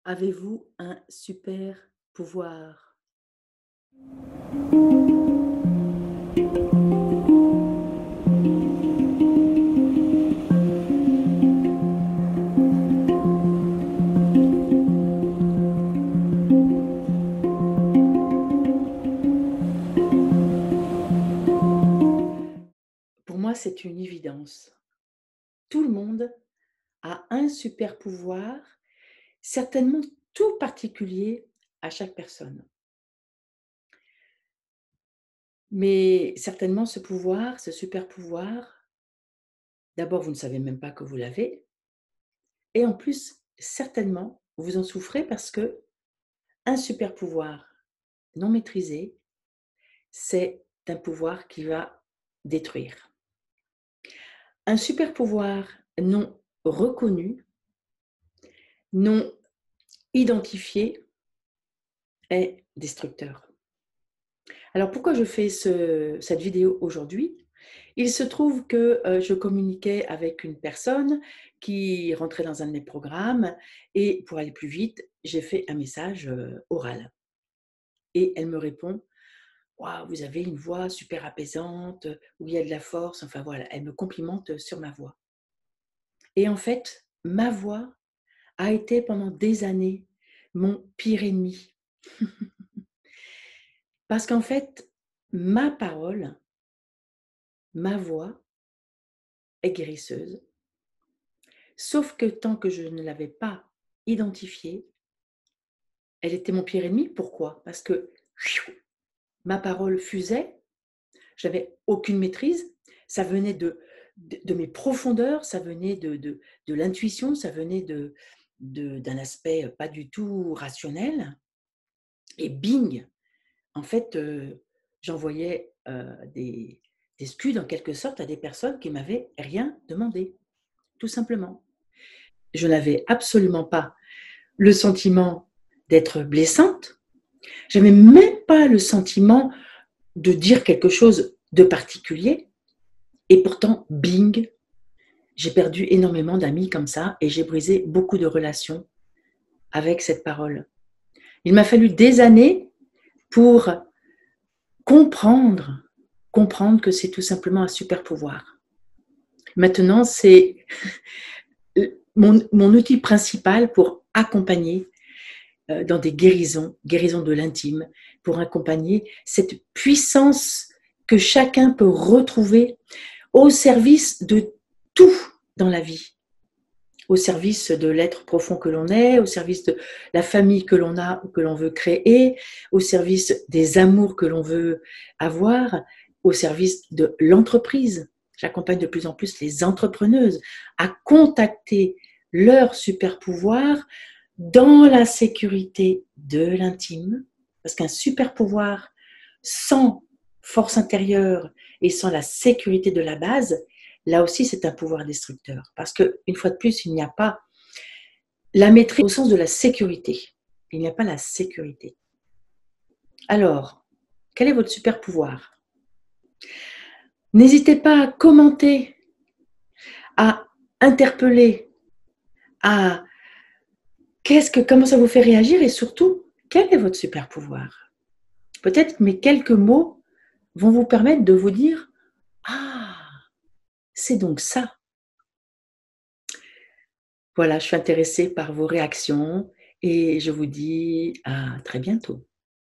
Avez-vous un super pouvoir? Pour moi, c'est une évidence. Tout le monde a un super pouvoir, certainement tout particulier à chaque personne. Mais certainement ce pouvoir, ce super pouvoir, d'abord vous ne savez même pas que vous l'avez et en plus, certainement, vous en souffrez parce que un super pouvoir non maîtrisé, c'est un pouvoir qui va détruire. Un super pouvoir non reconnu, non identifié est destructeur. Alors pourquoi je fais cette vidéo aujourd'hui? Il se trouve que je communiquais avec une personne qui rentrait dans un de mes programmes et pour aller plus vite, j'ai fait un message oral. Et elle me répond: «Waouh, vous avez une voix super apaisante, où il y a de la force», enfin voilà, elle me complimente sur ma voix. Et en fait, ma voix a été pendant des années mon pire ennemi. Parce qu'en fait, ma parole, ma voix est guérisseuse, sauf que tant que je ne l'avais pas identifiée, elle était mon pire ennemi. Pourquoi? Parce que ma parole fusait, j'avais aucune maîtrise, ça venait de mes profondeurs, ça venait de l'intuition, ça venait d'un aspect pas du tout rationnel et bing! En fait, j'envoyais, des scuds en quelque sorte à des personnes qui m'avaient rien demandé, tout simplement. Je n'avais absolument pas le sentiment d'être blessante, j'avais même pas le sentiment de dire quelque chose de particulier et pourtant bing! J'ai perdu énormément d'amis comme ça et j'ai brisé beaucoup de relations avec cette parole. Il m'a fallu des années pour comprendre que c'est tout simplement un super pouvoir. Maintenant, c'est mon outil principal pour accompagner dans des guérisons de l'intime, pour accompagner cette puissance que chacun peut retrouver au service de tout dans la vie, au service de l'être profond que l'on est, au service de la famille que l'on a ou que l'on veut créer, au service des amours que l'on veut avoir, au service de l'entreprise. J'accompagne de plus en plus les entrepreneuses à contacter leur super pouvoir dans la sécurité de l'intime, parce qu'un super pouvoir sans force intérieure et sans la sécurité de la base, là aussi c'est un pouvoir destructeur. Parce que, une fois de plus, il n'y a pas la maîtrise au sens de la sécurité. Il n'y a pas la sécurité. Alors, quel est votre super pouvoir? N'hésitez pas à commenter, à interpeller, à comment ça vous fait réagir et surtout, quel est votre super pouvoir? Peut-être mes quelques mots vont vous permettre de vous dire: «Ah, c'est donc ça!» Voilà, je suis intéressée par vos réactions et je vous dis à très bientôt.